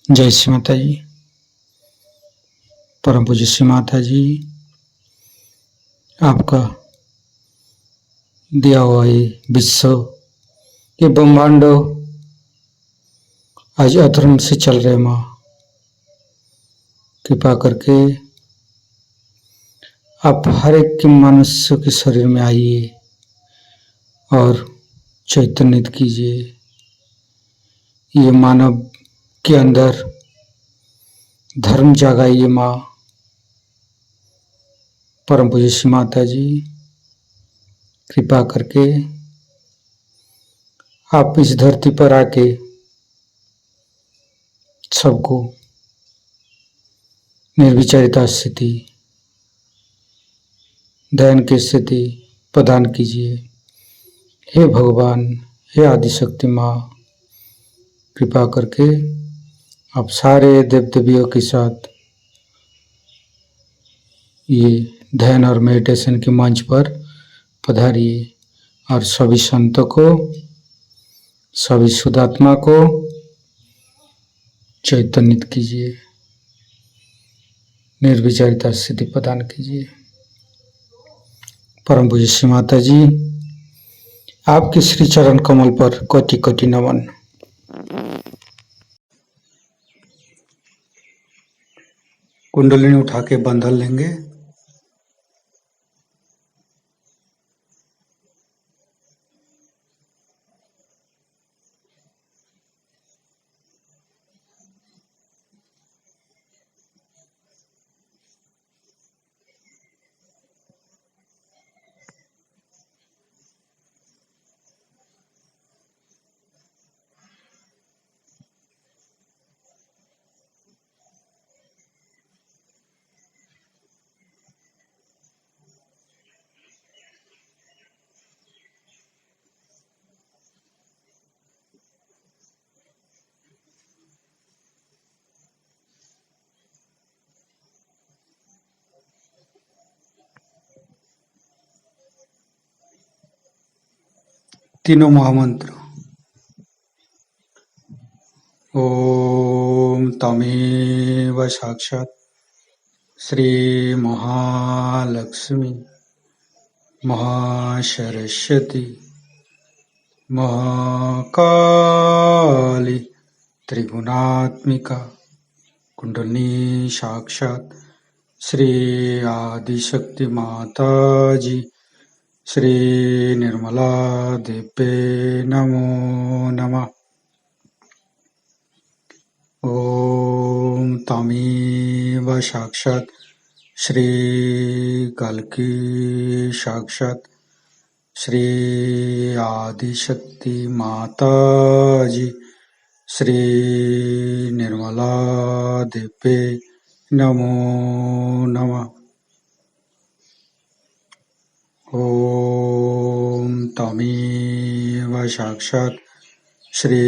जय श्री माता जी। परम पूज्य श्री माता जी, आपका दिया हुआ ये विश्व, ये ब्रह्मांड आज अधर्म से चल रहे माँ, कृपा करके आप हर एक के मनुष्य के शरीर में आइए और चैतन्यित कीजिए। ये मानव के अंदर धर्म जगाइए माँ। परम पूज्य श्री माता जी, कृपा करके आप इस धरती पर आके सबको निर्विचारिता स्थिति, ध्यान की स्थिति प्रदान कीजिए। हे भगवान, हे आदिशक्ति माँ, कृपा करके आप सारे देव देवियों के साथ ये ध्यान और मेडिटेशन के मंच पर पधारिए और सभी संतों को, सभी शुद्धात्मा को चैतन्यित कीजिए, निर्विचारिता स्थिति प्रदान कीजिए। परम पूज्य श्री माता जी, आपके श्री चरण कमल पर कोटि कोटि नमन। कुंडलिनी उठा के बंधन लेंगे। तीनों महामंत्र। ओम तमेव साक्षात् श्री महालक्ष्मी महासरस्वती महाकाली त्रिगुणात्मिका कुंडलिनी साक्षात् श्री आदिशक्ति माता जी श्री निर्मला देवे नमो नमः। ओम तमेव साक्षात् श्री कल्की साक्षात् श्री आदिशक्ति माता जी श्री निर्मला देवे नमो नमः। ओम तमेव साक्षात् श्री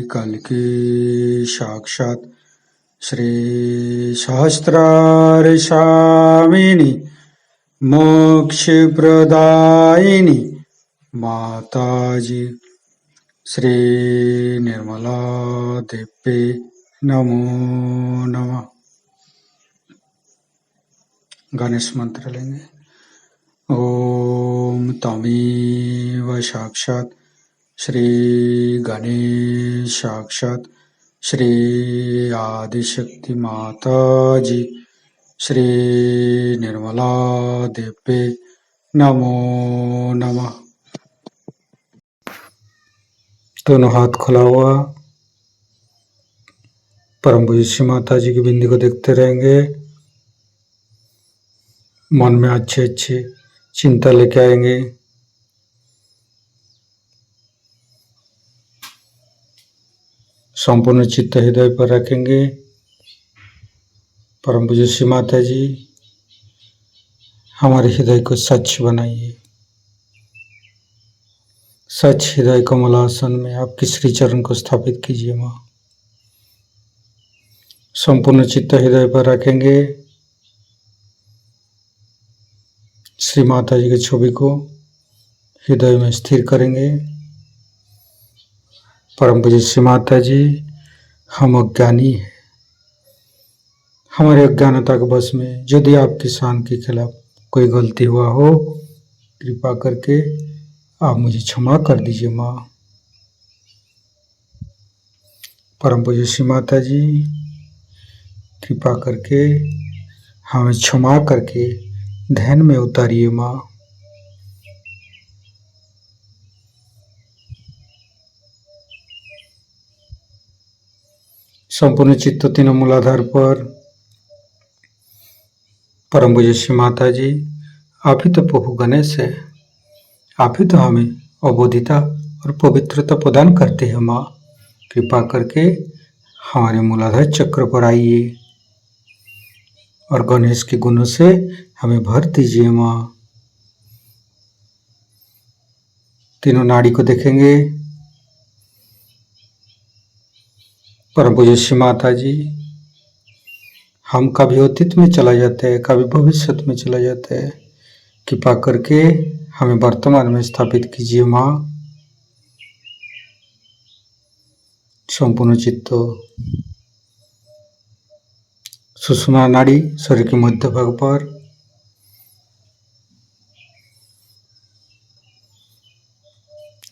कल्की साक्षात् श्री सहस्रार स्वामिनी मोक्ष प्रदायिनी माताजी श्री निर्मला देवे नमो नमः। गणेश मंत्र लेंगे। ओम तमेव साक्षात् श्री गणेश साक्षात् श्री आदिशक्ति माता जी श्री निर्मला देवे नमो नमः। दोनों हाथ खुला हुआ परम पूज्य श्री माता जी की बिंदी को देखते रहेंगे। मन में अच्छे अच्छे चिंता लेके आएंगे। संपूर्ण चित्त हृदय पर रखेंगे। परम पूज्य श्री माता जी, हमारे हृदय को सच बनाइए। सच हृदय कमलासन में आपके श्री चरण को स्थापित कीजिए माँ। संपूर्ण चित्त हृदय पर रखेंगे। श्री माता जी की छवि को हृदय में स्थिर करेंगे। परम पूज्य श्री माता जी, हम अज्ञानी हैं। हमारे अज्ञानता के बस में यदि आपकी शान के खिलाफ कोई गलती हुआ हो, कृपा करके आप मुझे क्षमा कर दीजिए माँ। परम पूज्य श्री माता जी, कृपा करके हमें क्षमा करके ध्यान में उतारिए माँ। संपूर्ण चित्त तीनों मूलाधार पर परम पूज्य श्री माता जी, आप ही तो प्रभु गणेश है। आप ही तो हमें अबोधिता और पवित्रता प्रदान करते हैं माँ। कृपा करके हमारे मूलाधार चक्र पर आइए और गणेश के गुणों से हमें भर दीजिए माँ। तीनों नाड़ी को देखेंगे। परम पूज्य श्री माता जी, हम कभी अतीत में चला जाते हैं, कभी भविष्य में चला जाते हैं। कृपा करके हमें वर्तमान में स्थापित कीजिए माँ। संपूर्ण चित्त सुषुम्ना नाड़ी शरीर के मध्य भाग पर,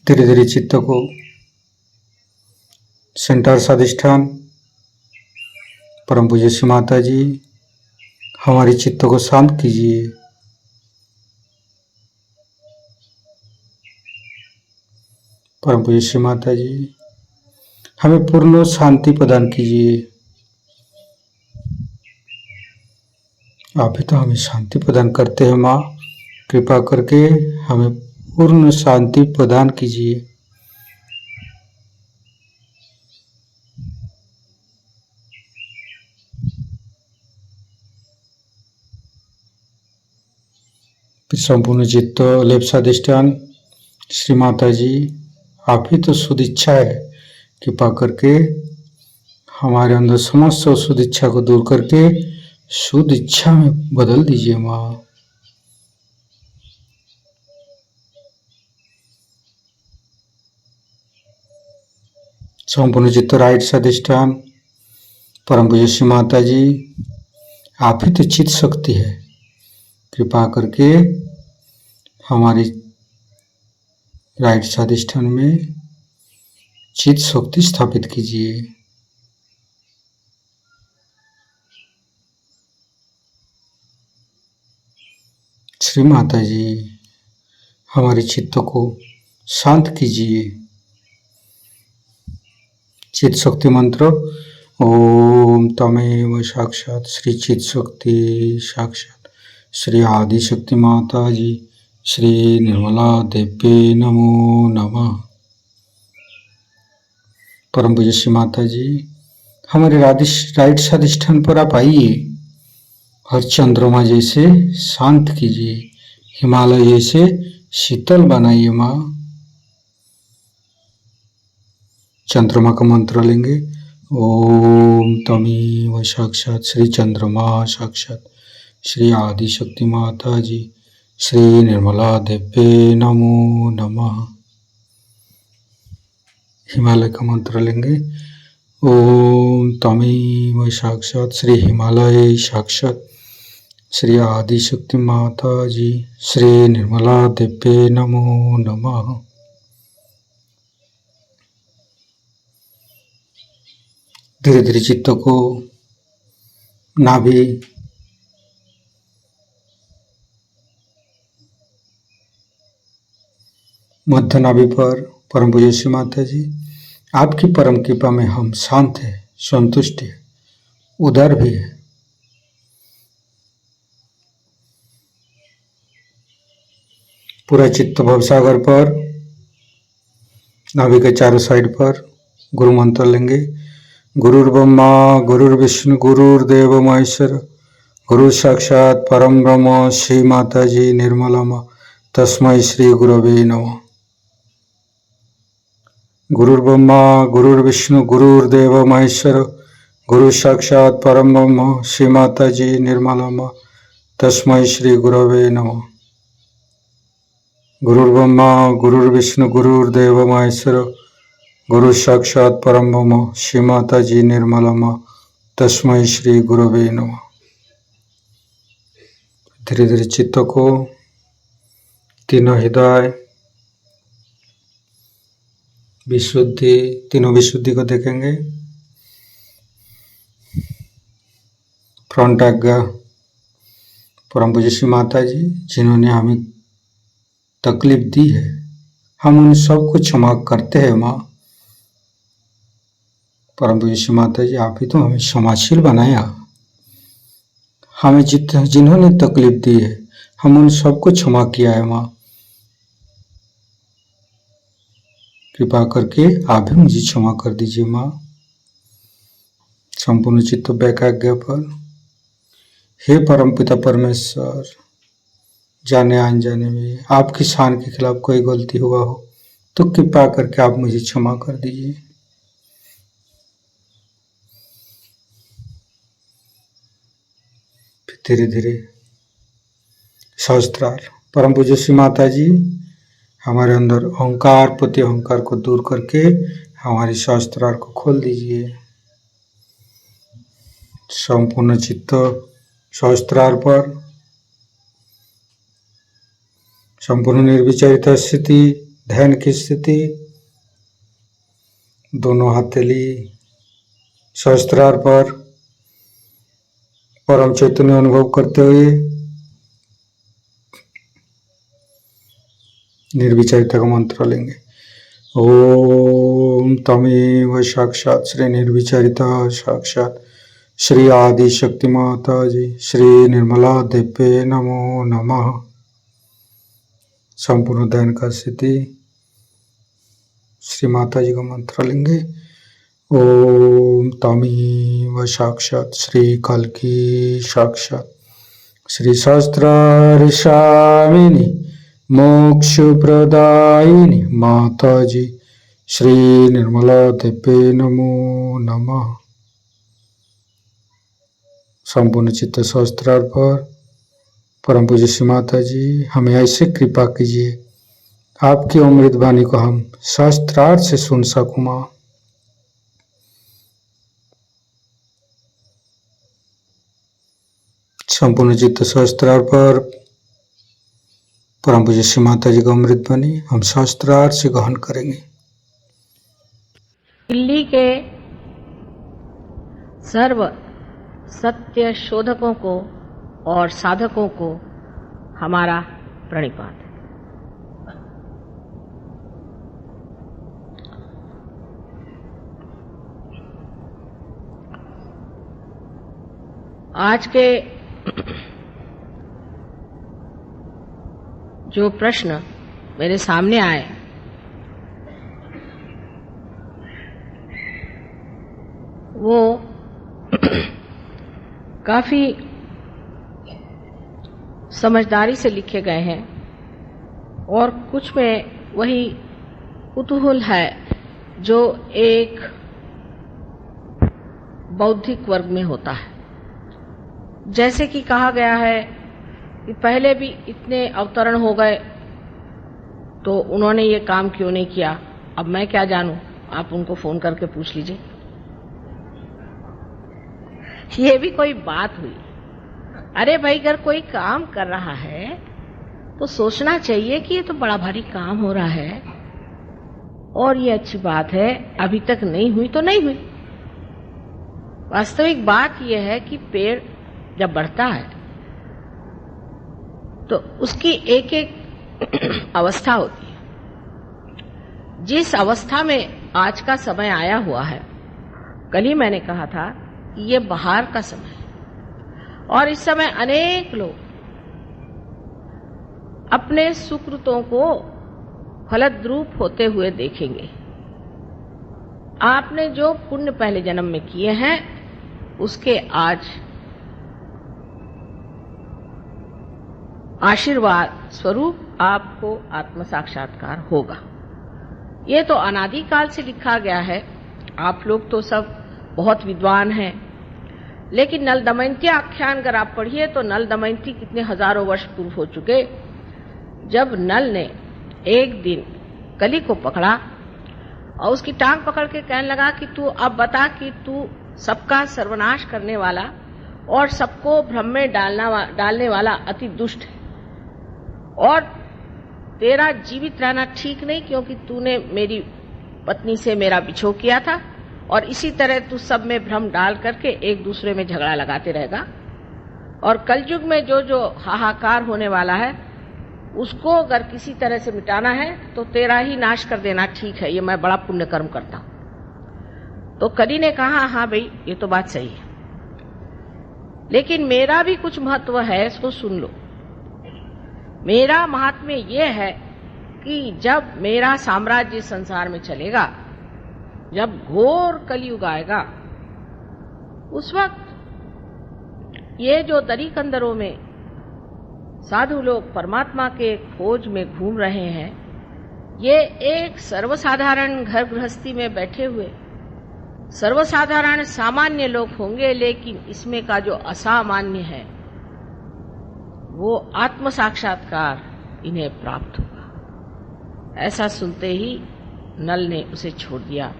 धीरे धीरे चित्त को सेंटर स्वाधिष्ठान। परम पूज्य श्री माता जी, हमारे चित्त को शांत कीजिए। परम पूज्य श्री माता जी, हमें पूर्ण शांति प्रदान कीजिए। आप ही तो हमें शांति प्रदान करते हैं माँ। कृपा करके हमें पूर्ण शांति प्रदान कीजिए। संपूर्ण चित्त लेप स्वाधिष्ठान। श्री माता जी, आप ही तो शुद्ध इच्छा है। कृपा करके हमारे अंदर समस्त शुद्ध इच्छा को दूर करके शुद्ध इच्छा में बदल दीजिए माँ। संपूर्ण चित्त राइट स्वाधिष्ठान। परम पूज्य श्री माता जी, आप ही तो चित्त शक्ति है। कृपा करके हमारे राइट स्वाधिष्ठान में चित्त शक्ति स्थापित कीजिए। श्री माता जी, हमारे चित्त को शांत कीजिए। चित्त शक्ति मंत्र। ओम तमेव साक्षात श्री चित्त शक्ति साक्षात श्री आदि शक्ति माता जी श्री निर्मला देवी नमो नमः। परम पूज्य श्री माता जी, हमारे राइट स्वाधिष्ठान पर आप आइए। हर चंद्रमा जैसे शांत कीजिए, हिमालय जैसे शीतल बनाइए माँ। चंद्रमा का मंत्र लेंगे। ओम तमेव साक्षात श्री चंद्रमा साक्षात श्री आदि शक्ति माता जी श्री निर्मला देवी नमो नमः। हिमालय का मंत्र लेंगे। ओम तमेव साक्षात श्री हिमालय साक्षात श्री आदि शक्ति माता जी श्री निर्मला देवी नमो नमः। धीरे धीरे चित्त को नाभि, मध्य नाभि पर। परम पूज्य श्री माता जी, आपकी परम कृपा में हम शांत हैं, संतुष्ट हैं, उदार भी है। पूरा चित्त भवसागर पर, नाभि के चारों साइड पर गुरु मंत्र लेंगे। गुरुर्ब्रह्मा गुरुर्विष्णु गुरुर्देव महेश्वर गुरु साक्षात परम ब्रह्म श्री माता जी निर्मला माँ तस्मै श्री गुरवे नमः। गुरुर्ब्रह्मा गुरुर्विष्णु गुरुर्देव महेश्वर गुरु साक्षात परम ब्रह्म श्री माता जी निर्मला माँ तस्मै श्री गुरवे नमः। गुरुर्ब्रह्मा गुरुर्विष्णु गुरुर्देव महेश्वर गुरु साक्षात परम ब्रह्म श्री माता जी निर्मला तस्मै श्री गुरवे नमः। धीरे धीरे चित्त को तीनों हृदय विशुद्धि, तीनों विशुद्धि को देखेंगे। फ्रंट आज्ञा परम पूज्य श्री माता जी जिन्होंने हमें तकलीफ दी है, हम उन सबको क्षमा करते हैं। माँ परम पूज्य श्री माता जी, आप ही तो हमें क्षमाशील बनाया। हमें जिन्होंने तकलीफ दी है, हम उन सबको क्षमा किया है। माँ कृपा करके आप भी मुझे क्षमा कर दीजिए। माँ संपूर्ण चित्त वैकाग्य पर, हे परम पिता परमेश्वर, जाने अनजाने में आपकी शान के खिलाफ कोई गलती हुआ हो तो कृपा करके आप मुझे क्षमा कर दीजिए। धीरे धीरे सहस्त्रार परम पूज्य श्री माता जी हमारे अंदर अहंकार, प्रति अहंकार को दूर करके हमारी सहस्त्रार को खोल दीजिए। संपूर्ण चित्त सहस्त्रार पर, संपूर्ण निर्विचारिता स्थिति, ध्यान की स्थिति, दोनों हथेली सहस्त्रार पर परम चैतन्य अनुभव करते हुए निर्विचारिता का मंत्र लेंगे। ओम तमेव साक्षात श्री निर्विचारिता साक्षात श्री आदि शक्ति माता जी श्री निर्मला देवे नमो नमः। संपूर्ण ध्यान का स्थिति श्री माता जी का मंत्र लेंगे। ओम तमेव साक्षात श्री कल्की साक्षात श्री सहस्त्रार स्वामिनी मोक्ष प्रदायिनी माता जी श्री निर्मला देवे नमो नमः। संपूर्ण चित्त सहस्त्रार पर परम पूज्य श्री माता जी हमें ऐसे कृपा कीजिए, आपकी अमृत वाणी को हम सहस्त्रार से सुन सकूं। मां संपूर्ण चित्त सहस्त्रार पर परम पूज्य श्री माता जी का अमृत वाणी हम सहस्त्रार से ग्रहण करेंगे। दिल्ली के सर्व सत्य शोधकों को और साधकों को हमारा प्रणिपात। आज के जो प्रश्न मेरे सामने आए वो काफी समझदारी से लिखे गए हैं और कुछ में वही कुतूहल है जो एक बौद्धिक वर्ग में होता है। जैसे कि कहा गया है कि पहले भी इतने अवतरण हो गए तो उन्होंने ये काम क्यों नहीं किया, अब मैं क्या जानूं, आप उनको फोन करके पूछ लीजिए। ये भी कोई बात हुई? अरे भाई, अगर कोई काम कर रहा है तो सोचना चाहिए कि ये तो बड़ा भारी काम हो रहा है और ये अच्छी बात है, अभी तक नहीं हुई तो नहीं हुई। वास्तविक बात यह है कि पेड़ जब बढ़ता है तो उसकी एक एक अवस्था होती है। जिस अवस्था में आज का समय आया हुआ है, कल ही मैंने कहा था कि ये बहार का समय है और इस समय अनेक लोग अपने सुकृतों को फलद्रूप होते हुए देखेंगे। आपने जो पुण्य पहले जन्म में किए हैं उसके आज आशीर्वाद स्वरूप आपको आत्म साक्षात्कार होगा। ये तो अनादि काल से लिखा गया है। आप लोग तो सब बहुत विद्वान हैं, लेकिन नल दमयंती आख्यान अगर आप पढ़िए तो नल दमयंती कितने हजारों वर्ष पूर्व हो चुके, जब नल ने एक दिन कली को पकड़ा और उसकी टांग पकड़ के कहने लगा कि तू अब बता कि तू सबका सर्वनाश करने वाला और सबको भ्रम में डालने वाला अति दुष्ट है, और तेरा जीवित रहना ठीक नहीं, क्योंकि तूने मेरी पत्नी से मेरा बिछोह किया था, और इसी तरह तू सब में भ्रम डाल करके एक दूसरे में झगड़ा लगाते रहेगा, और कलयुग में जो जो हाहाकार होने वाला है उसको अगर किसी तरह से मिटाना है तो तेरा ही नाश कर देना ठीक है, ये मैं बड़ा पुण्य कर्म करता हूं। तो कली ने कहा, हाँ भाई ये तो बात सही है, लेकिन मेरा भी कुछ महत्व है, इसको सुन लो। मेरा महात्म्य ये है कि जब मेरा साम्राज्य संसार में चलेगा, जब घोर कलयुग आएगा, उस वक्त ये जो दरी कंदरों में साधु लोग परमात्मा के खोज में घूम रहे हैं, ये एक सर्वसाधारण घर गृहस्थी में बैठे हुए सर्वसाधारण सामान्य लोग होंगे, लेकिन इसमें का जो असामान्य है वो आत्म साक्षात्कार इन्हें प्राप्त होगा। ऐसा सुनते ही नल ने उसे छोड़ दिया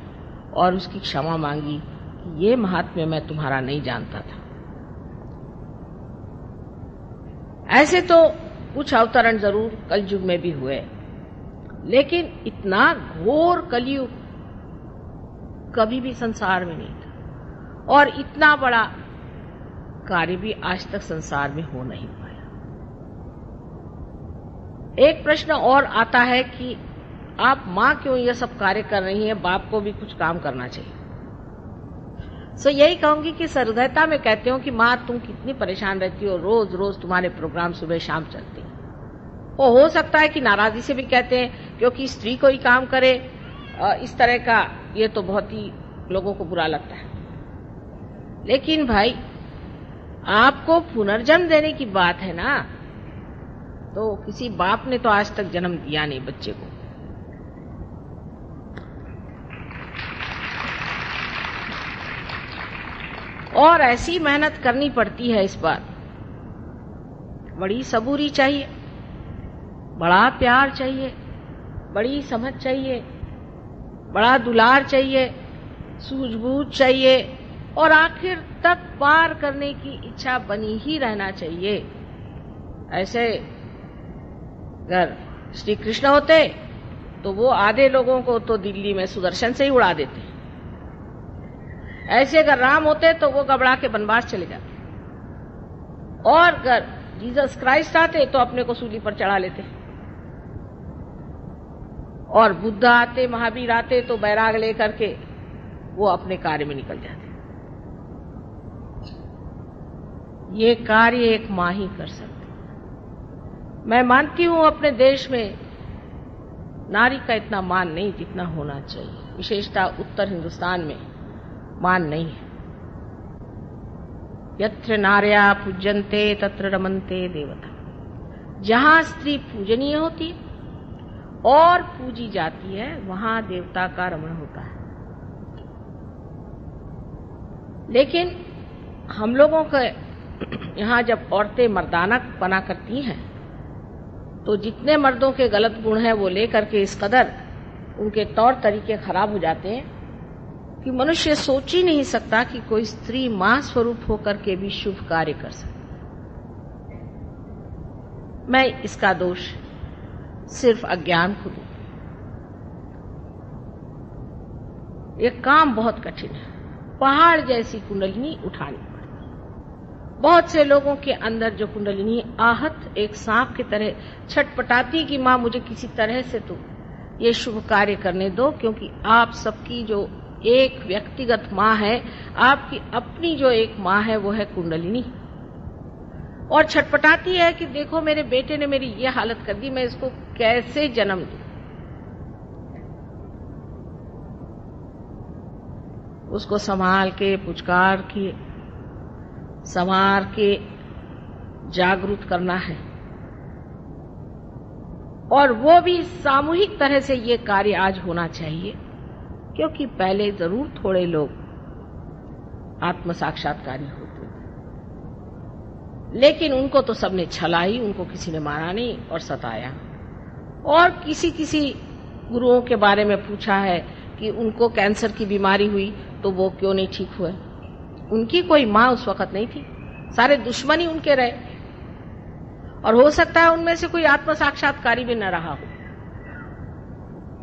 और उसकी क्षमा मांगी कि ये महात्म्य मैं तुम्हारा नहीं जानता था। ऐसे तो कुछ अवतरण जरूर कलयुग में भी हुए, लेकिन इतना घोर कलयुग कभी भी संसार में नहीं था, और इतना बड़ा कार्य भी आज तक संसार में हो नहीं पाया। एक प्रश्न और आता है कि आप मां क्यों यह सब कार्य कर रही हैं, बाप को भी कुछ काम करना चाहिए। सो यही कहूंगी कि सहृदयता में कहते हो कि मां तुम कितनी परेशान रहती हो, रोज रोज तुम्हारे प्रोग्राम सुबह शाम चलते हैं। वो हो सकता है कि नाराजगी से भी कहते हैं, क्योंकि स्त्री कोई काम करे इस तरह का, ये तो बहुत ही लोगों को बुरा लगता है। लेकिन भाई आपको पुनर्जन्म देने की बात है ना, तो किसी बाप ने तो आज तक जन्म दिया नहीं बच्चे को। और ऐसी मेहनत करनी पड़ती है इस बार, बड़ी सबूरी चाहिए, बड़ा प्यार चाहिए, बड़ी समझ चाहिए, बड़ा दुलार चाहिए, सूझबूझ चाहिए, और आखिर तक पार करने की इच्छा बनी ही रहना चाहिए। ऐसे अगर श्री कृष्ण होते तो वो आधे लोगों को तो दिल्ली में सुदर्शन से ही उड़ा देते। ऐसे अगर राम होते तो वो घबरा के वनवास चले जाते, और अगर जीसस क्राइस्ट आते तो अपने को सूली पर चढ़ा लेते, और बुद्ध आते, महावीर आते तो बैराग लेकर के वो अपने कार्य में निकल जाते। ये कार्य एक मां ही कर सकती। मैं मानती हूं अपने देश में नारी का इतना मान नहीं जितना होना चाहिए, विशेषतः उत्तर हिंदुस्तान में मान नहीं है। यत्र नार्या पूज्यन्ते तत्र रमन्ते देवता। जहां स्त्री पूजनीय होती और पूजी जाती है, वहां देवता का रमण होता है। लेकिन हम लोगों के यहां जब औरतें मर्दाना बना करती हैं, तो जितने मर्दों के गलत गुण हैं वो लेकर के इस कदर उनके तौर तरीके खराब हो जाते हैं कि मनुष्य सोच ही नहीं सकता कि कोई स्त्री मां स्वरूप होकर के भी शुभ कार्य कर सकती। मैं इसका दोष सिर्फ अज्ञान को दूं। ये काम बहुत कठिन है, पहाड़ जैसी कुंडलिनी उठानी पड़ती। बहुत से लोगों के अंदर जो कुंडलिनी आहत एक सांप की तरह छटपटाती कि मां मुझे किसी तरह से तो ये शुभ कार्य करने दो, क्योंकि आप सबकी जो एक व्यक्तिगत मां है, आपकी अपनी जो एक मां है वो है कुंडलिनी, और छटपटाती है कि देखो मेरे बेटे ने मेरी ये हालत कर दी, मैं इसको कैसे जन्म दूं। उसको संभाल के, पुचकार के, संवार के जागरूक करना है, और वो भी सामूहिक तरह से ये कार्य आज होना चाहिए, क्योंकि पहले जरूर थोड़े लोग आत्म साक्षात्कारी होते थे, लेकिन उनको तो सबने छला ही, उनको किसी ने मारा नहीं और सताया। और किसी किसी गुरुओं के बारे में पूछा है कि उनको कैंसर की बीमारी हुई तो वो क्यों नहीं ठीक हुए। उनकी कोई माँ उस वक्त नहीं थी, सारे दुश्मन ही उनके रहे, और हो सकता है उनमें से कोई आत्म साक्षात्कारी भी न रहा हो।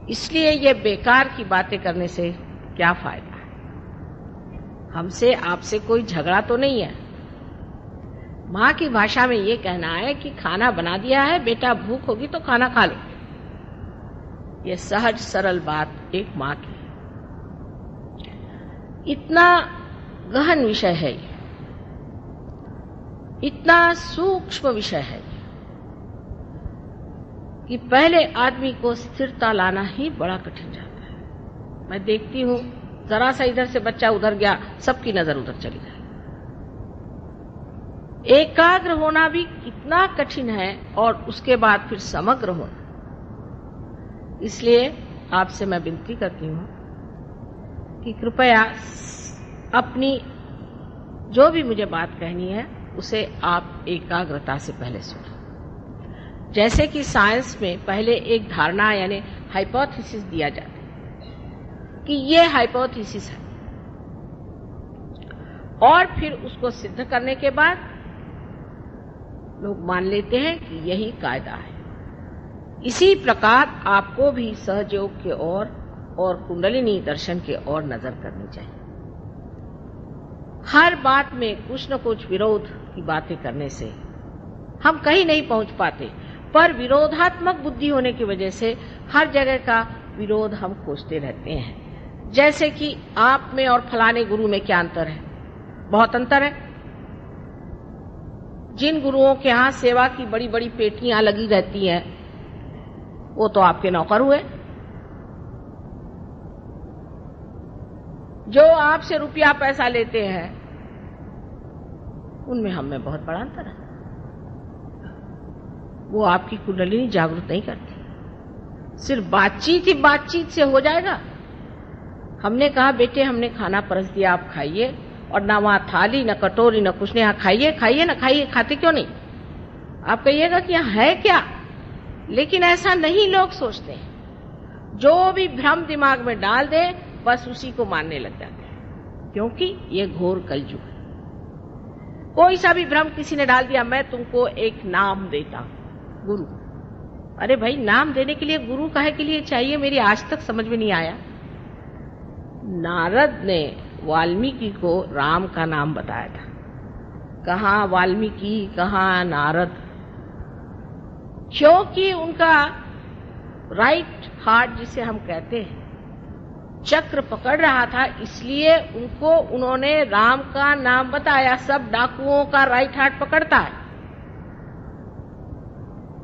इसलिए ये बेकार की बातें करने से क्या फायदा है। हमसे आपसे कोई झगड़ा तो नहीं है। माँ की भाषा में ये कहना है कि खाना बना दिया है बेटा, भूख होगी तो खाना खा लो। ये सहज सरल बात एक माँ की। इतना गहन विषय है ये, इतना सूक्ष्म विषय है कि पहले आदमी को स्थिरता लाना ही बड़ा कठिन जाता है। मैं देखती हूं, जरा सा इधर से बच्चा उधर गया, सबकी नजर उधर चली गई। एकाग्र होना भी कितना कठिन है, और उसके बाद फिर समग्र होना। इसलिए आपसे मैं विनती करती हूं कि कृपया अपनी जो भी मुझे बात कहनी है उसे आप एकाग्रता से पहले सुनो। जैसे कि साइंस में पहले एक धारणा यानी हाइपोथेसिस दिया जाता है कि ये हाइपोथेसिस है, और फिर उसको सिद्ध करने के बाद लोग मान लेते हैं कि यही कायदा है। इसी प्रकार आपको भी सहयोग के ओर और कुंडलिनी दर्शन के ओर नजर करनी चाहिए। हर बात में कुछ न कुछ विरोध की बातें करने से हम कहीं नहीं पहुंच पाते, पर विरोधात्मक बुद्धि होने की वजह से हर जगह का विरोध हम खोजते रहते हैं। जैसे कि आप में और फलाने गुरु में क्या अंतर है? बहुत अंतर है। जिन गुरुओं के यहां सेवा की बड़ी बड़ी पेटियां लगी रहती हैं, वो तो आपके नौकर हुए। जो आपसे रुपया पैसा लेते हैं, उनमें हम में बहुत बड़ा अंतर है। वो आपकी कुंडलिनी जागृत नहीं करती। सिर्फ बातचीत ही बातचीत से हो जाएगा। हमने कहा बेटे हमने खाना परस दिया, आप खाइए, और ना वहां थाली न कटोरी न कुछ नहीं, यहाँ खाइए खाइए ना खाइए, खाते क्यों नहीं? आप कहिएगा कि यहाँ है क्या, लेकिन ऐसा नहीं लोग सोचते हैं। जो भी भ्रम दिमाग में डाल दे बस उसी को मानने लग जाते हैं, क्योंकि ये घोर कलयुग है। कोई सा भी भ्रम किसी ने डाल दिया, मैं तुमको एक नाम देता हूं, गुरु। अरे भाई, नाम देने के लिए गुरु काहे के लिए चाहिए? मेरी आज तक समझ में नहीं आया। नारद ने वाल्मीकि को राम का नाम बताया था। कहाँ वाल्मीकि, कहाँ नारद? क्योंकि उनका राइट हार्ट जिसे हम कहते हैं चक्र पकड़ रहा था, इसलिए उन्होंने राम का नाम बताया। सब डाकुओं का राइट हार्ट पकड़ता है,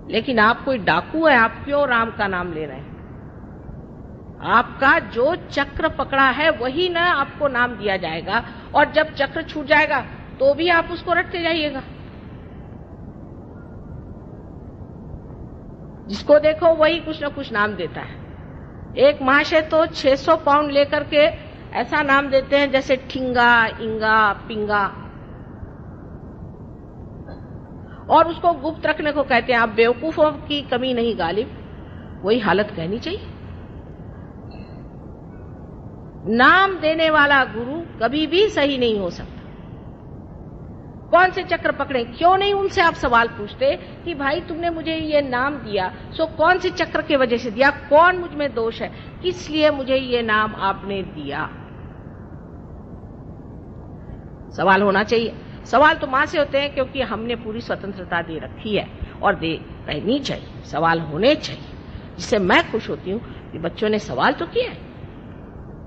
लेकिन आप कोई डाकू है, आप क्यों राम का नाम ले रहे हैं? आपका जो चक्र पकड़ा है वही ना आपको नाम दिया जाएगा, और जब चक्र छूट जाएगा तो भी आप उसको रटते जाइएगा। जिसको देखो वही कुछ न कुछ नाम देता है। एक महाशय तो 600 पाउंड लेकर के ऐसा नाम देते हैं जैसे ठिंगा, इंगा, पिंगा, और उसको गुप्त रखने को कहते हैं। आप बेवकूफों की कमी नहीं गालिब, वही हालत कहनी चाहिए। नाम देने वाला गुरु कभी भी सही नहीं हो सकता। कौन से चक्र पकड़े? क्यों नहीं उनसे आप सवाल पूछते कि भाई तुमने मुझे ये नाम दिया, सो कौन से चक्र की वजह से दिया? कौन मुझ में दोष है? किस लिए मुझे ये नाम आपने दिया? सवाल होना चाहिए। सवाल तो मां से होते हैं, क्योंकि हमने पूरी स्वतंत्रता दे रखी है, और दे रहनी चाहिए। सवाल होने चाहिए, जिससे मैं खुश होती हूँ कि बच्चों ने सवाल तो किया है।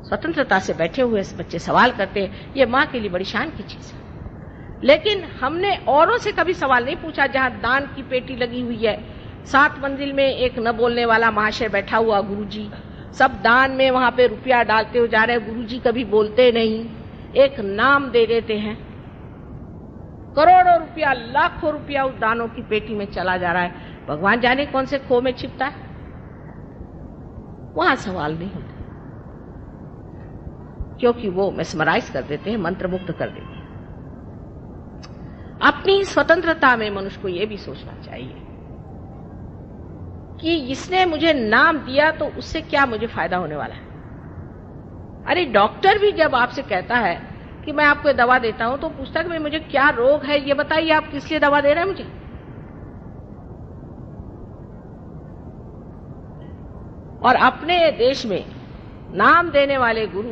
स्वतंत्रता से बैठे हुए बच्चे सवाल करते हैं, ये माँ के लिए बड़ी शान की चीज है। लेकिन हमने औरों से कभी सवाल नहीं पूछा। जहां दान की पेटी लगी हुई है, 7 मंजिल में एक न बोलने वाला महाशय बैठा हुआ, गुरुजी, सब दान में वहां पे रुपया डालते हो जा रहे हैं। गुरुजी कभी बोलते नहीं, एक नाम दे देते हैं। करोड़ों रुपया, लाखों रुपया उस दानों की पेटी में चला जा रहा है। भगवान जाने कौन से खो में छिपता है। वहां सवाल नहीं होते, क्योंकि वो मेस्मराइज कर देते हैं, मंत्रमुग्ध कर देते हैं। अपनी स्वतंत्रता में मनुष्य को यह भी सोचना चाहिए कि इसने मुझे नाम दिया तो उससे क्या मुझे फायदा होने वाला है। अरे डॉक्टर भी जब आपसे कहता है कि मैं आपको ये दवा देता हूं तो पूछता है कि मुझे क्या रोग है, ये बताइए, आप किस लिए दवा दे रहे हैं मुझे। और अपने देश में नाम देने वाले गुरु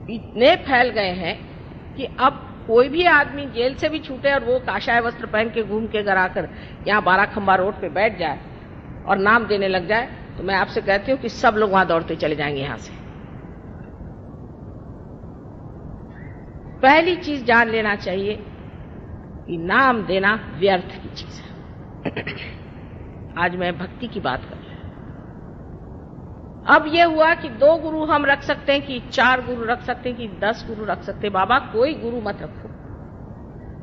इतने फैल गए हैं कि अब कोई भी आदमी जेल से भी छूटे और वो काशाय वस्त्र पहन के घूम के घर आकर यहाँ 12 खंबा रोड पे बैठ जाए और नाम देने लग जाए, तो मैं आपसे कहती हूँ कि सब लोग वहां दौड़ते चले जाएंगे यहां से। पहली चीज जान लेना चाहिए कि नाम देना व्यर्थ की चीज है। आज मैं भक्ति की बात कर रही हूं। अब यह हुआ कि 2 गुरु हम रख सकते हैं कि 4 गुरु रख सकते हैं कि 10 गुरु रख सकते हैं। बाबा कोई गुरु मत रखो,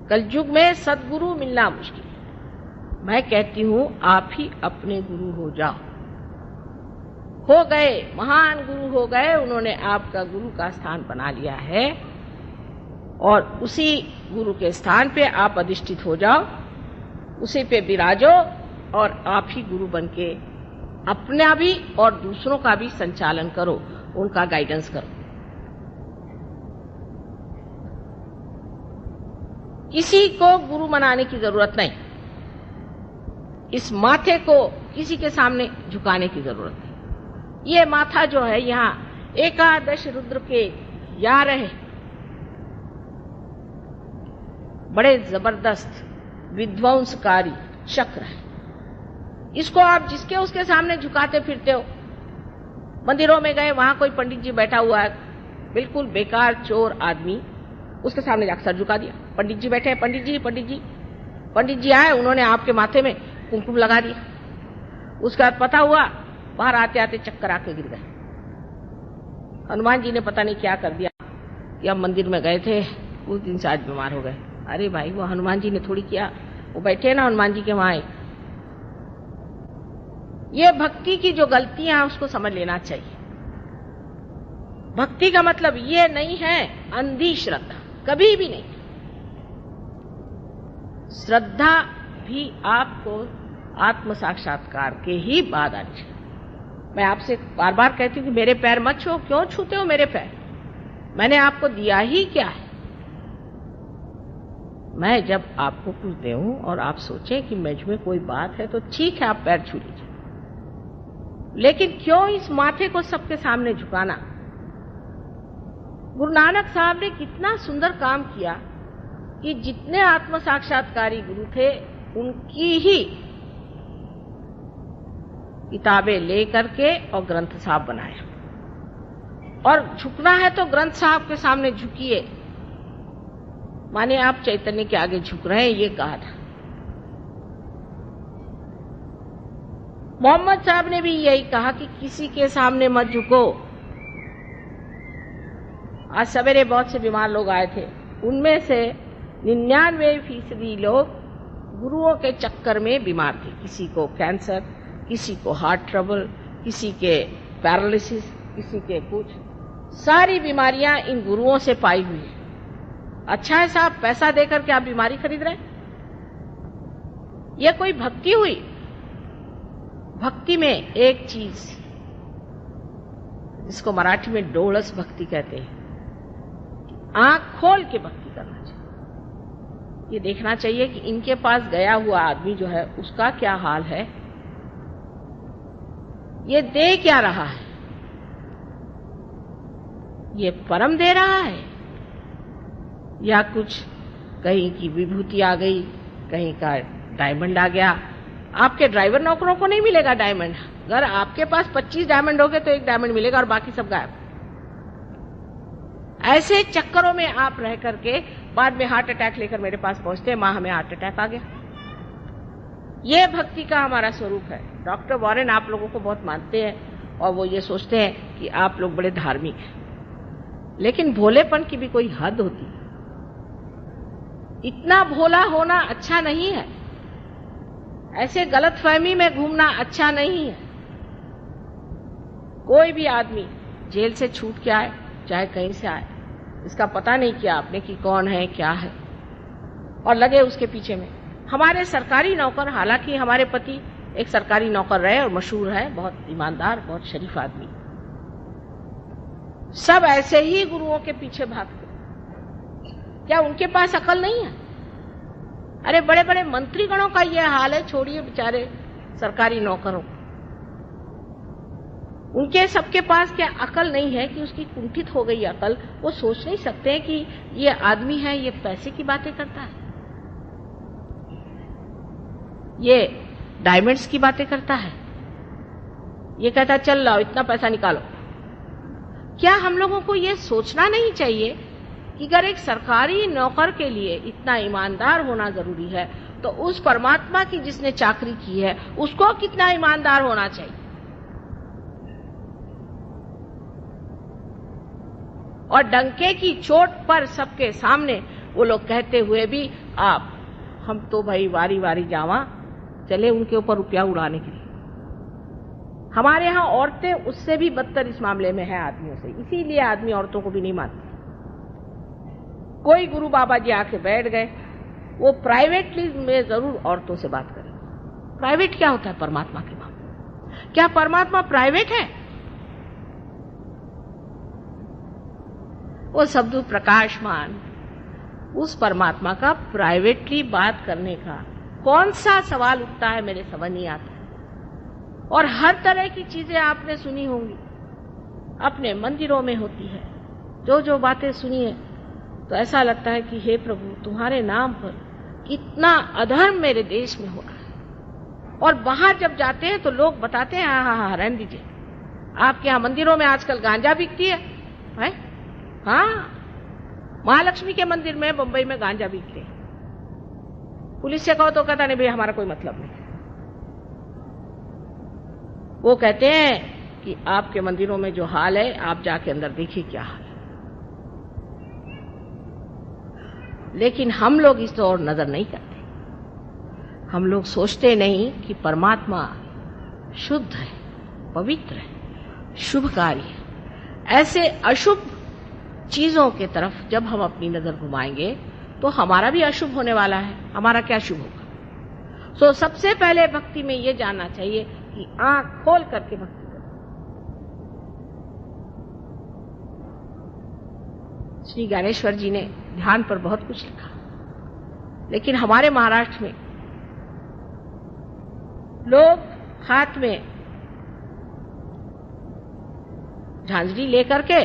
कलयुग में सदगुरु मिलना मुश्किल है। मैं कहती हूं आप ही अपने गुरु हो जाओ। हो गए, महान गुरु हो गए, उन्होंने आपका गुरु का स्थान बना लिया है और उसी गुरु के स्थान पे आप अधिष्ठित हो जाओ, उसी पे विराजो और आप ही गुरु बनके अपना भी और दूसरों का भी संचालन करो, उनका गाइडेंस करो। किसी को गुरु बनाने की जरूरत नहीं, इस माथे को किसी के सामने झुकाने की जरूरत नहीं। ये माथा जो है यहाँ एकादश रुद्र के 11 बड़े जबरदस्त विध्वंसकारी चक्र है। इसको आप जिसके उसके सामने झुकाते फिरते हो। मंदिरों में गए, वहां कोई पंडित जी बैठा हुआ है, बिल्कुल बेकार चोर आदमी, उसके सामने जाकर सर झुका दिया। पंडित जी बैठे हैं, पंडित जी पंडित जी पंडित जी आए, उन्होंने आपके माथे में कुमकुम लगा दिया। उसके बाद पता हुआ बाहर आते आते चक्कर आके गिर गए। हनुमान जी ने पता नहीं क्या कर दिया कि अब मंदिर में गए थे, उस दिन से आज बीमार हो गए। अरे भाई, वो हनुमान जी ने थोड़ी किया, वो बैठे ना हनुमान जी के वहां। ये भक्ति की जो गलतियां हैं उसको समझ लेना चाहिए। भक्ति का मतलब ये नहीं है अंधी श्रद्धा, कभी भी नहीं। श्रद्धा भी आपको आत्म साक्षात्कार के ही बाद आनी चाहिए। मैं आपसे बार बार कहती हूँ कि मेरे पैर मत छूओ। क्यों छूते हो मेरे पैर? मैंने आपको दिया ही क्या है? मैं जब आपको कुछ दूं और आप सोचें कि मुझ में कोई बात है तो ठीक है, आप पैर छू लीजिए, लेकिन क्यों इस माथे को सबके सामने झुकाना? गुरु नानक साहब ने कितना सुंदर काम किया कि जितने आत्म साक्षात्कारी गुरु थे उनकी ही किताबें लेकर के और ग्रंथ साहब बनाया। और झुकना है तो ग्रंथ साहब के सामने झुकिए, माने आप चैतन्य के आगे झुक रहे हैं, ये कहा था। मोहम्मद साहब ने भी यही कहा कि किसी के सामने मत झुको। आज सवेरे बहुत से बीमार लोग आए थे, उनमें से 99% लोग गुरुओं के चक्कर में बीमार थे। किसी को कैंसर, किसी को हार्ट ट्रबल, किसी के पैरालिसिस, किसी के कुछ। सारी बीमारियां इन गुरुओं से पाई हुई है। अच्छा है साहब, पैसा देकर के आप बीमारी खरीद रहे हैं? यह कोई भक्ति हुई? भक्ति में एक चीज, जिसको मराठी में डोळस भक्ति कहते हैं, आंख खोल के भक्ति करना चाहिए। ये देखना चाहिए कि इनके पास गया हुआ आदमी जो है उसका क्या हाल है, ये दे क्या रहा है, ये परम दे रहा है या कुछ कहीं की विभूति आ गई, कहीं का डायमंड आ गया। आपके ड्राइवर नौकरों को नहीं मिलेगा डायमंड। अगर आपके पास 25 डायमंड हो गए तो 1 डायमंड मिलेगा और बाकी सब गायब। ऐसे चक्करों में आप रह करके बाद में हार्ट अटैक लेकर मेरे पास पहुंचते हैं, मां हमें हार्ट अटैक आ गया। यह भक्ति का हमारा स्वरूप है। डॉक्टर वॉरेन आप लोगों को बहुत मानते हैं और वो ये सोचते हैं कि आप लोग बड़े धार्मिक हैं, लेकिन भोलेपन की भी कोई हद होती है। इतना भोला होना अच्छा नहीं है, ऐसे गलतफहमी में घूमना अच्छा नहीं है। कोई भी आदमी जेल से छूट के आए, चाहे कहीं से आए, इसका पता नहीं किया आपने कि कौन है क्या है, और लगे उसके पीछे में। हमारे सरकारी नौकर, हालांकि हमारे पति एक सरकारी नौकर रहे और मशहूर है, बहुत ईमानदार, बहुत शरीफ आदमी, सब ऐसे ही गुरुओं के पीछे भागते। क्या उनके पास अकल नहीं है? अरे बड़े बड़े मंत्रीगणों का यह हाल है, छोड़िए बेचारे सरकारी नौकरों। उनके सबके पास क्या अकल नहीं है कि उसकी कुंठित हो गई अकल? वो सोच नहीं सकते हैं कि ये आदमी है, ये पैसे की बातें करता है, ये डायमंड्स की बातें करता है, ये कहता है चल लाओ इतना पैसा निकालो। क्या हम लोगों को ये सोचना नहीं चाहिए कि अगर एक सरकारी नौकर के लिए इतना ईमानदार होना जरूरी है, तो उस परमात्मा की जिसने चाकरी की है उसको कितना ईमानदार होना चाहिए? और डंके की चोट पर सबके सामने वो लोग कहते हुए भी हम तो भाई वारी वारी जावा चले उनके ऊपर रुपया उड़ाने के लिए। हमारे यहाँ औरतें उससे भी बदतर इस मामले में है आदमियों से, इसीलिए आदमी औरतों को भी नहीं मानते। कोई गुरु बाबा जी आके बैठ गए, वो प्राइवेटली में जरूर औरतों से बात करें। प्राइवेट क्या होता है परमात्मा के मामले? क्या परमात्मा प्राइवेट है? वो शब्द प्रकाशमान, उस परमात्मा का प्राइवेटली बात करने का कौन सा सवाल उठता है? मेरे समझ नहीं आता। और हर तरह की चीजें आपने सुनी होंगी, अपने मंदिरों में होती है। जो जो बातें सुनी है तो ऐसा लगता है कि हे प्रभु, तुम्हारे नाम पर कितना अधर्म मेरे देश में हो रहा है। और बाहर जब जाते हैं तो लोग बताते हैं हाँ रहने दीजिए, आपके यहाँ मंदिरों में आजकल गांजा बिकती है? हाँ, महालक्ष्मी के मंदिर में बंबई में गांजा बिकते हैं। पुलिस से कहो तो कहता नहीं भाई हमारा कोई मतलब नहीं। वो कहते हैं कि आपके मंदिरों में जो हाल है आप जाके अंदर देखिए क्या हाल है। लेकिन हम लोग इस ओर नजर नहीं करते। हम लोग सोचते नहीं कि परमात्मा शुद्ध है, पवित्र है, शुभकारी है। ऐसे अशुभ चीजों के तरफ जब हम अपनी नजर घुमाएंगे तो हमारा भी अशुभ होने वाला है। हमारा क्या शुभ होगा? तो सबसे पहले भक्ति में ये जानना चाहिए कि आंख खोल करके भक्ति करो। श्री ज्ञानेश्वर जी ने ध्यान पर बहुत कुछ लिखा, लेकिन हमारे महाराष्ट्र में लोग हाथ में झांझरी लेकर के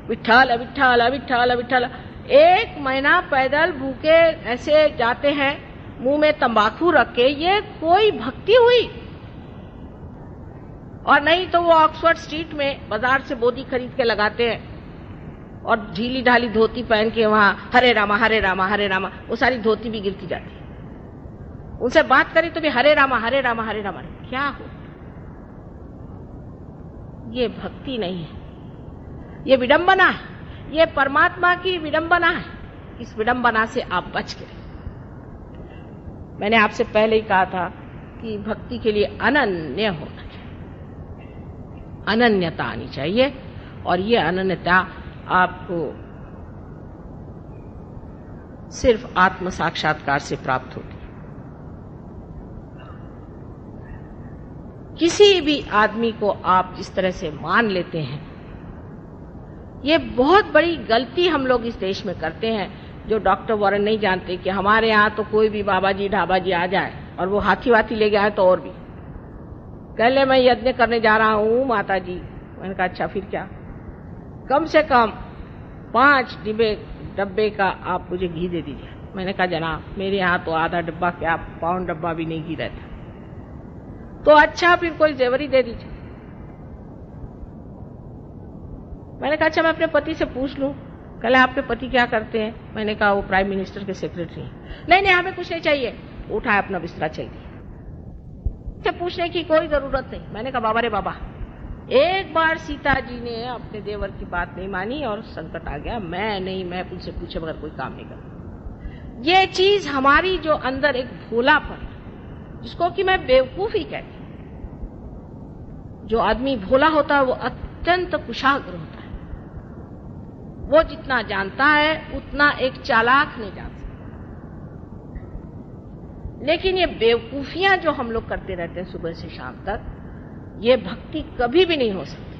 विठ्ठल विठ्ठल विठ्ठल विठ्ठल, 1 महीना पैदल भूखे ऐसे जाते हैं, मुंह में तंबाकू रख के। ये कोई भक्ति हुई? और नहीं तो वो ऑक्सफोर्ड स्ट्रीट में बाजार से बोधी खरीद के लगाते हैं और ढीली ढाली धोती पहन के वहां हरे रामा हरे रामा हरे रामा, वो सारी धोती भी गिरती जाती है। उनसे बात करें तो भी हरे रामा हरे रामा हरे रामा। क्या हो? ये भक्ति नहीं है, ये विडंबना है, ये परमात्मा की विडंबना है। इस विडंबना से आप बच के रहिए। मैंने आपसे पहले ही कहा था कि भक्ति के लिए अनन्य होना चाहिए, अनन्यता आनी चाहिए। और ये अनन्यता आपको सिर्फ आत्म साक्षात्कार से प्राप्त होती है। किसी भी आदमी को आप जिस तरह से मान लेते हैं, ये बहुत बड़ी गलती हम लोग इस देश में करते हैं। जो डॉक्टर वॉरेन नहीं जानते कि हमारे यहाँ तो कोई भी बाबा जी ढाबा जी आ जाए और वो हाथी वाथी ले गया है तो और भी कह ले मैं यज्ञ करने जा रहा हूँ माता जी। मैंने कहा अच्छा फिर क्या, कम से कम 5 डब्बे का आप मुझे घी दे दीजिए। मैंने कहा जनाब मेरे यहाँ तो आधा डब्बा क्या पाउंड डब्बा भी नहीं घी रहता। तो अच्छा फिर कोई जेवरी दे दीजिए। मैंने कहा अच्छा मैं अपने पति से पूछ लूं। कल आपके पति क्या करते हैं? मैंने कहा वो प्राइम मिनिस्टर के सेक्रेटरी हैं। नहीं हमें कुछ नहीं चाहिए। उठाया अपना बिस्तरा चल दिया। से पूछने की कोई जरूरत नहीं। मैंने कहा बाबा रे बाबा, एक बार सीता जी ने अपने देवर की बात नहीं मानी और संकट आ गया। मैं उनसे पूछे बगैर कोई काम नहीं करता। ये चीज हमारी जो अंदर एक भोलापन, जिसको कि मैं बेवकूफी कहती हूं। जो आदमी भोला होता है वो अत्यंत कुशाग्र होता है। वो जितना जानता है उतना एक चालाक नहीं जान सकता। लेकिन ये बेवकूफियां जो हम लोग करते रहते हैं सुबह से शाम तक, ये भक्ति कभी भी नहीं हो सकती।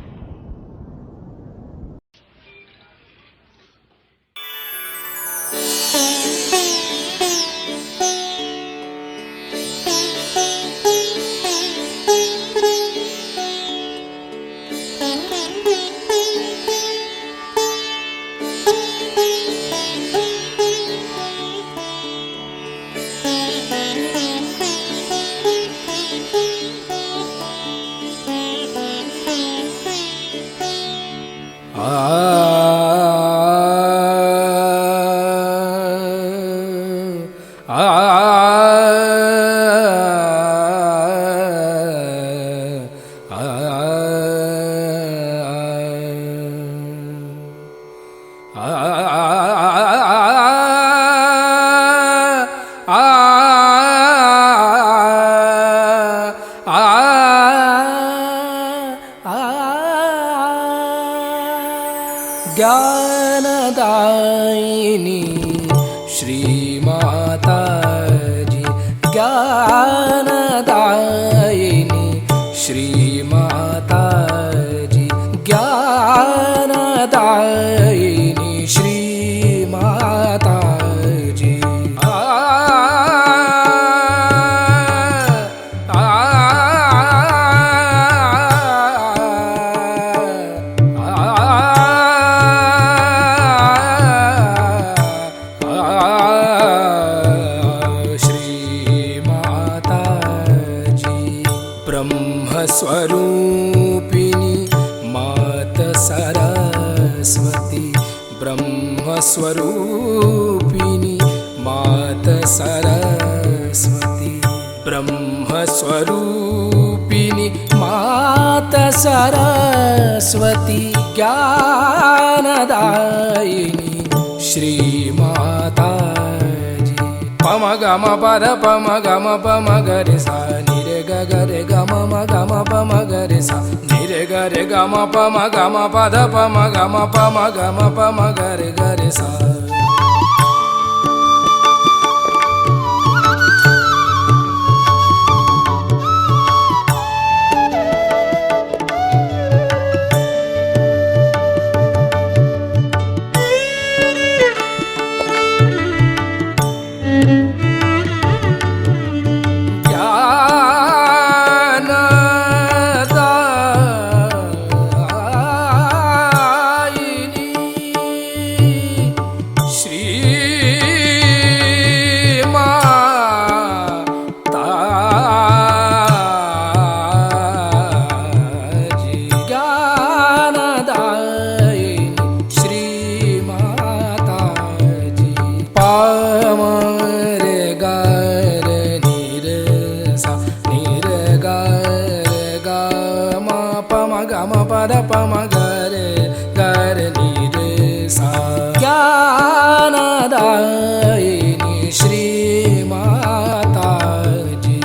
ज्ञानदायिनी श्री माता जी, ज्ञानदायिनी श्री माता जी, ज्ञानदायिनी श्री माता जी। स्वरूपिणी मात सरस्वती, ब्रह्मस्वरूपिणी मात सरस्वती, ब्रह्मस्वरूपिणी मात सरस्वती, ज्ञानदायिनी श्री माता जी। पम गम पद पम गम पम गरे सा निरे ग गरे गम म गम पम गरे सा निरे गरे गम पम गम पद पम गम पम गरे गरे सा। पम गरे गरे निरे सा, ज्ञानदायिनी श्री माता जी।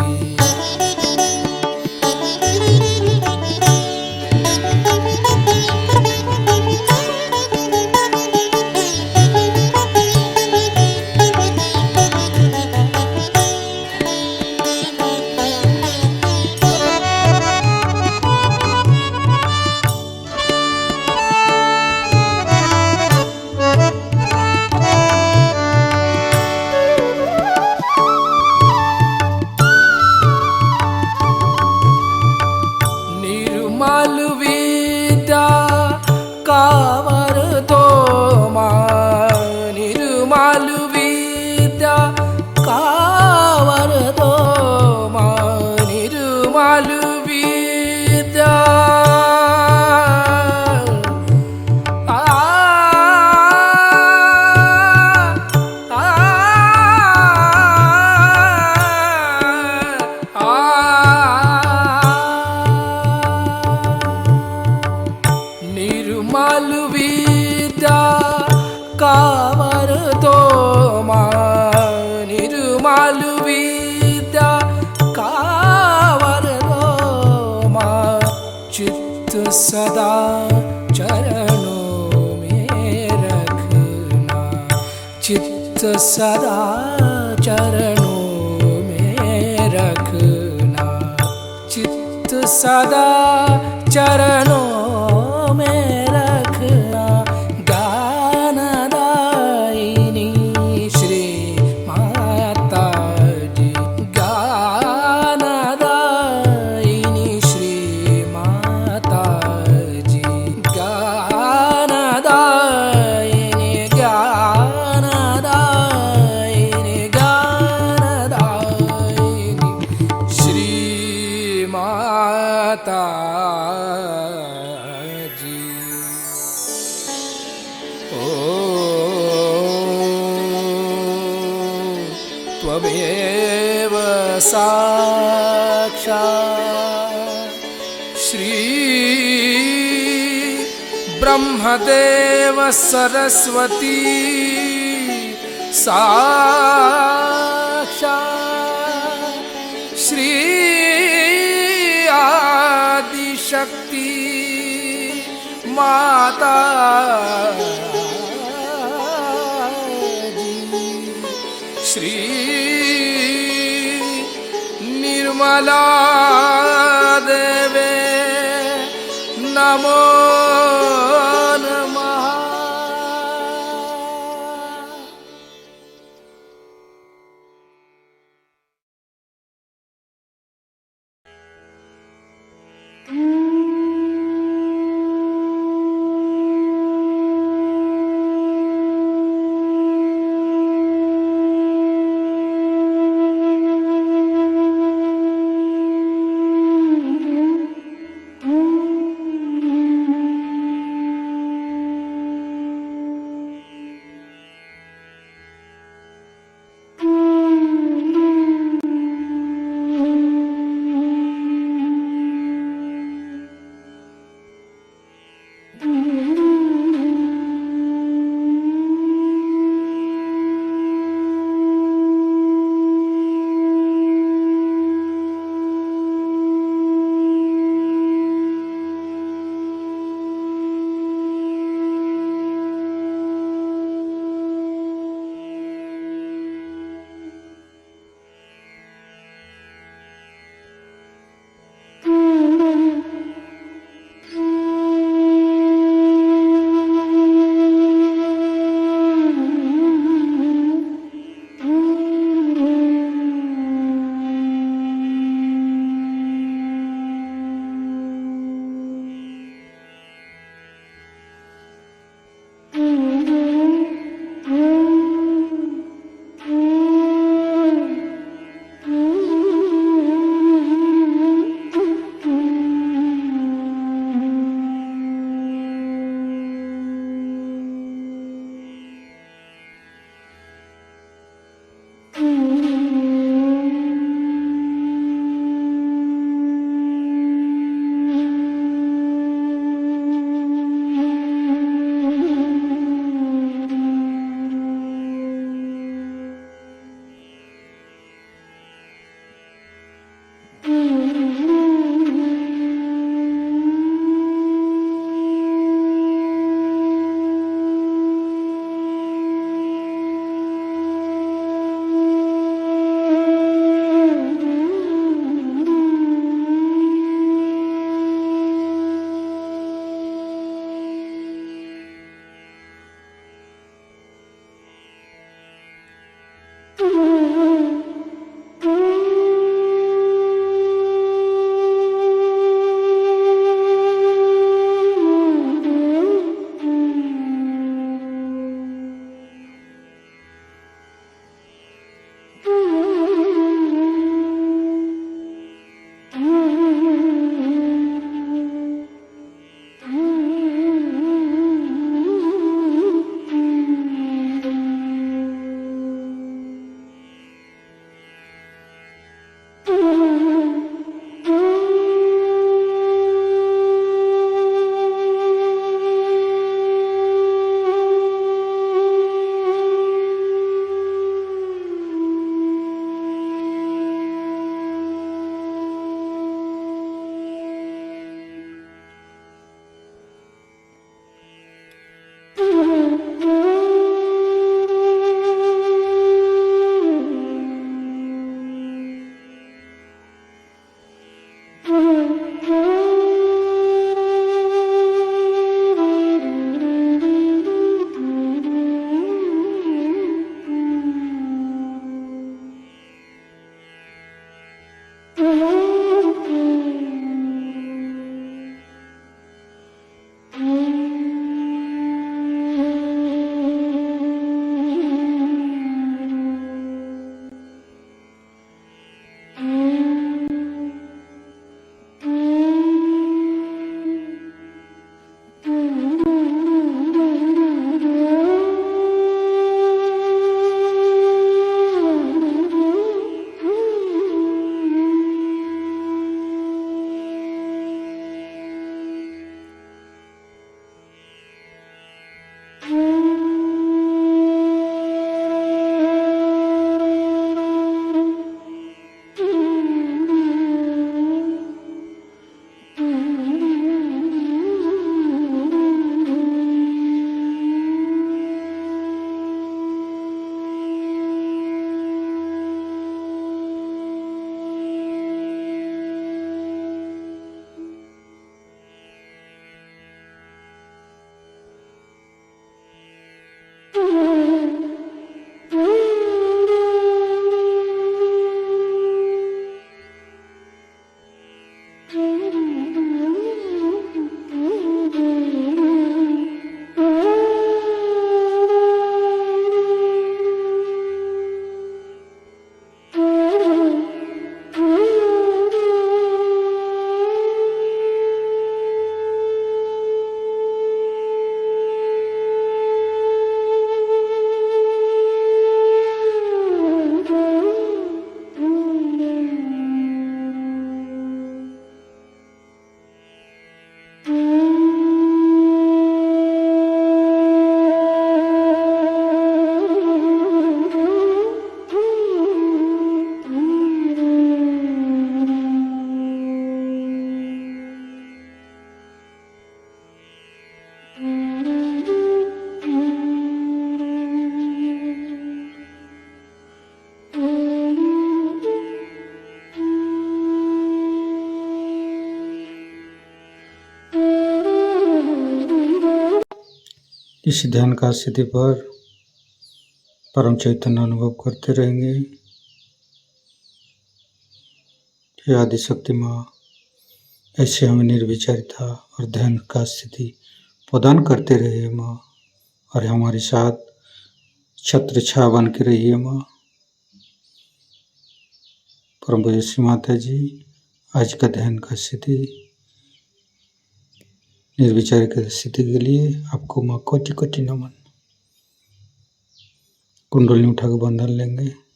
सदा चरणों में रखना, चित्त सदा चरणों में रखना, चित्त सदा चरणों में रखना, ज्ञानदायिनी श्री माता जी, ज्ञानदायिनी श्री माता जी, ज्ञानदायिनी ज्ञानदायिनी ज्ञानदायिनी श्री माता जी। ओ त्वमेव साक्षात् श्री ब्रह्म महादेव सरस्वती साक्षात् श्री आदिशक्ति माता श्री निर्मला देवे नमो नमः। इस ध्यान का स्थिति पर परम चैतन्य अनुभव करते रहेंगे। हे आदिशक्ति माँ, ऐसे हमें निर्विचारिता और ध्यान का स्थिति प्रदान करते रहिए माँ, और हमारे साथ छत्र छाया बन के रहिए माँ। परम पूज्य माता जी, आज का ध्यान का स्थिति निर्विचार की स्थिति के लिए आपको माँ कोटि कोटि नमन। कुंडली उठाकर बंधन लेंगे।